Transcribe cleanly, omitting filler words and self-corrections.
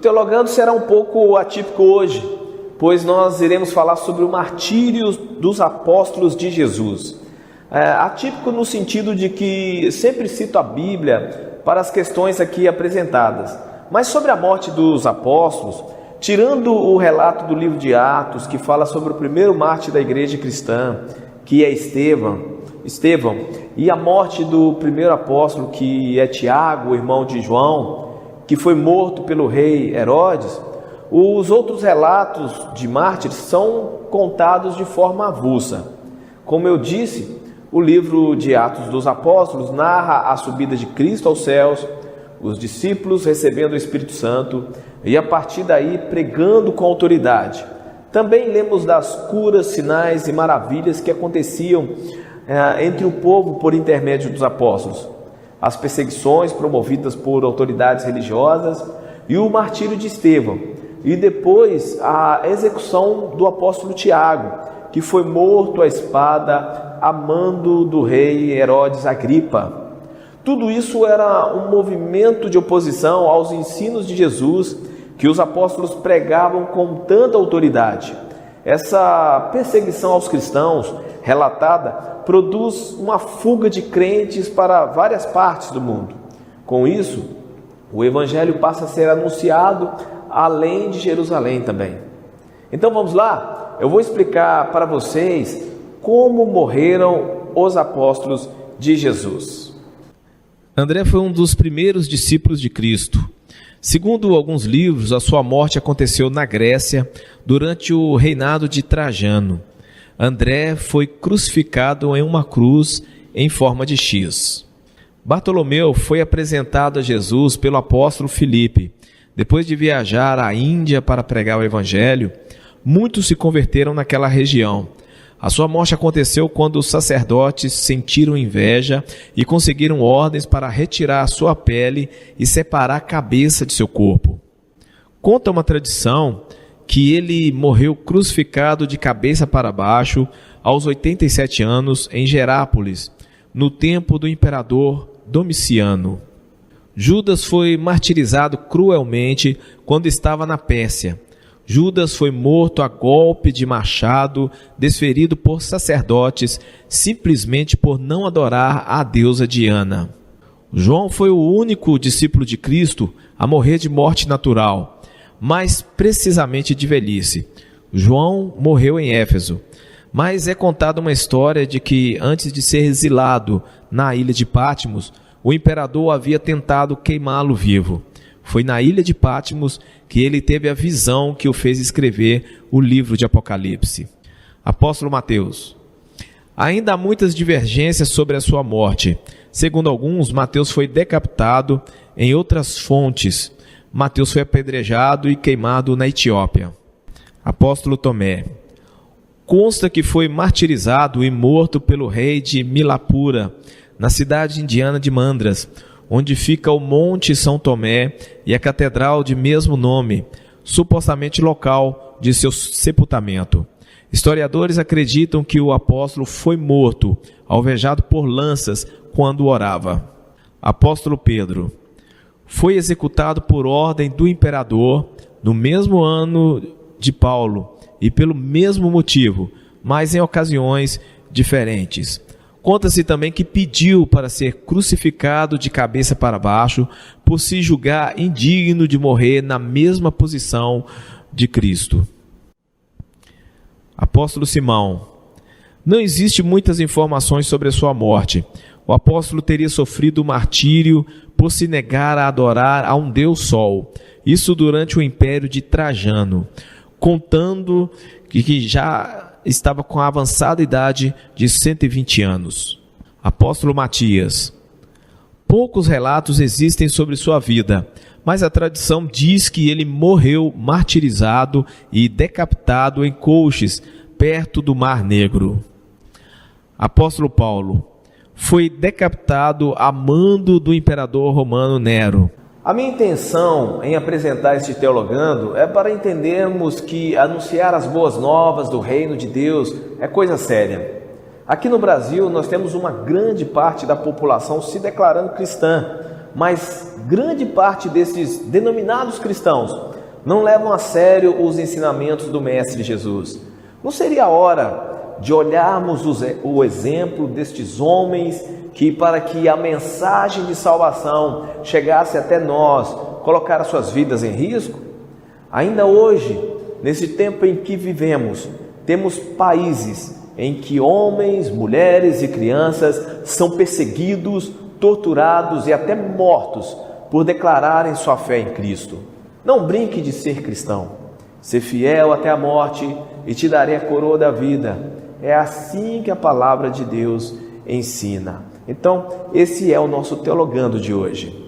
Teologando será um pouco atípico hoje, pois nós iremos falar sobre o martírio dos apóstolos de Jesus. Atípico no sentido de que sempre cito a Bíblia para as questões aqui apresentadas, mas sobre a morte dos apóstolos, tirando o relato do livro de Atos, que fala sobre o primeiro mártir da igreja cristã, que é Estevão, e a morte do primeiro apóstolo, que é Tiago, irmão de João, que foi morto pelo rei Herodes, os outros relatos de mártires são contados de forma avulsa. Como eu disse, o livro de Atos dos Apóstolos narra a subida de Cristo aos céus, os discípulos recebendo o Espírito Santo e a partir daí pregando com autoridade. Também lemos das curas, sinais e maravilhas que aconteciam entre o povo por intermédio dos apóstolos, as perseguições promovidas por autoridades religiosas e o martírio de Estevão, e depois a execução do apóstolo Tiago, que foi morto à espada a mando do rei Herodes Agripa. Tudo isso era um movimento de oposição aos ensinos de Jesus que os apóstolos pregavam com tanta autoridade. Essa perseguição aos cristãos relatada produz uma fuga de crentes para várias partes do mundo. Com isso, o evangelho passa a ser anunciado além de Jerusalém também. Então vamos lá? Eu vou explicar para vocês como morreram os apóstolos de Jesus. André foi um dos primeiros discípulos de Cristo. Segundo alguns livros, a sua morte aconteceu na Grécia durante o reinado de Trajano. André foi crucificado em uma cruz em forma de X. Bartolomeu foi apresentado a Jesus pelo apóstolo Filipe. Depois de viajar à Índia para pregar o evangelho, muitos se converteram naquela região. A sua morte aconteceu quando os sacerdotes sentiram inveja e conseguiram ordens para retirar a sua pele e separar a cabeça de seu corpo. Conta uma tradição que ele morreu crucificado de cabeça para baixo aos 87 anos em Gerápolis, no tempo do imperador Domiciano. Judas foi martirizado cruelmente quando estava na Pérsia. Judas foi morto a golpe de machado desferido por sacerdotes simplesmente por não adorar a deusa Diana. João foi o único discípulo de Cristo a morrer de morte natural, mais precisamente de velhice. João morreu em Éfeso, mas é contada uma história de que antes de ser exilado na ilha de Patmos, o imperador havia tentado queimá-lo vivo. Foi na ilha de Patmos que ele teve a visão que o fez escrever o livro de Apocalipse. Apóstolo Mateus. Ainda há muitas divergências sobre a sua morte. Segundo alguns, Mateus foi decapitado. Em outras fontes, Mateus foi apedrejado e queimado na Etiópia. Apóstolo Tomé. Consta que foi martirizado e morto pelo rei de Milapura, na cidade indiana de Mandras, onde fica o Monte São Tomé e a catedral de mesmo nome, supostamente local de seu sepultamento. Historiadores acreditam que o apóstolo foi morto, alvejado por lanças, quando orava. Apóstolo Pedro foi executado por ordem do imperador no mesmo ano de Paulo e pelo mesmo motivo, mas em ocasiões diferentes. Conta-se também que pediu para ser crucificado de cabeça para baixo por se julgar indigno de morrer na mesma posição de Cristo. Apóstolo Simão. Não existe muitas informações sobre a sua morte. O apóstolo teria sofrido martírio por se negar a adorar a um Deus Sol. Isso durante o império de Trajano, contando que já estava com a avançada idade de 120 anos. Apóstolo Matias. Poucos relatos existem sobre sua vida, mas a tradição diz que ele morreu martirizado e decapitado em Colchis, perto do Mar Negro. Apóstolo Paulo. Foi decapitado a mando do imperador romano Nero. A minha intenção em apresentar este Teologando é para entendermos que anunciar as boas novas do reino de Deus é coisa séria. Aqui no Brasil nós temos uma grande parte da população se declarando cristã, mas grande parte desses denominados cristãos não levam a sério os ensinamentos do Mestre Jesus. Não seria a hora de olharmos o exemplo destes homens que, para que a mensagem de salvação chegasse até nós, colocaram suas vidas em risco? Ainda hoje, nesse tempo em que vivemos, temos países em que homens, mulheres e crianças são perseguidos, torturados e até mortos por declararem sua fé em Cristo. Não brinque de ser cristão. Ser fiel até a morte e te darei a coroa da vida. É assim que a palavra de Deus ensina. Então, esse é o nosso Teologando de hoje.